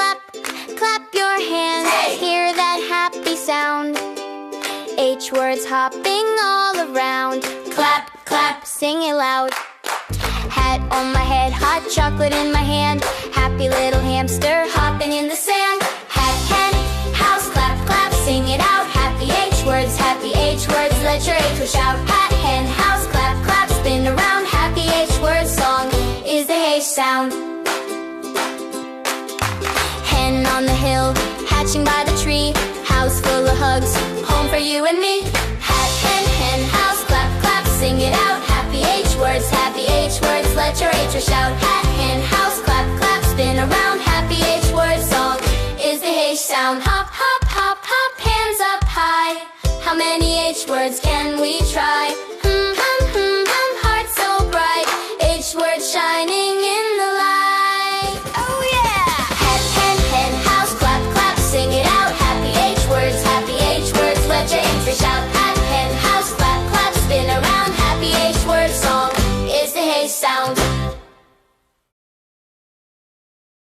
clap, clap your hands. Hey! Hear that happy sound. H words hopping all around. Clap, clap, Sing it loud. Hat on my head, hot chocolate in my hand. Happy little hamster hopping in the sand. Hat, hen, house, clap, clap, sing it out. Happy H words, let your H word shout. Hat, hen, house, clap, clap, spin around. Happy H word song is the H sound. Hen on the hill, hatching by the tree. House full of hugs, home for you and me. Hat, hen, house, clap, clap, sing it out. Happy H words, let your H word shout. Hat, hen, house, clap, clap, spin around. Happy H word song is the H sound. Hop, hop, hop, hop, hands up high. How many H words can we try? Heart so bright. H word shining in the light. Oh yeah! Hat, hen, house, clap, clap, sing it out. Happy H words, let your H word shout. Hat, hen, house, clap, clap, spin around. Happy H word song is the H sound.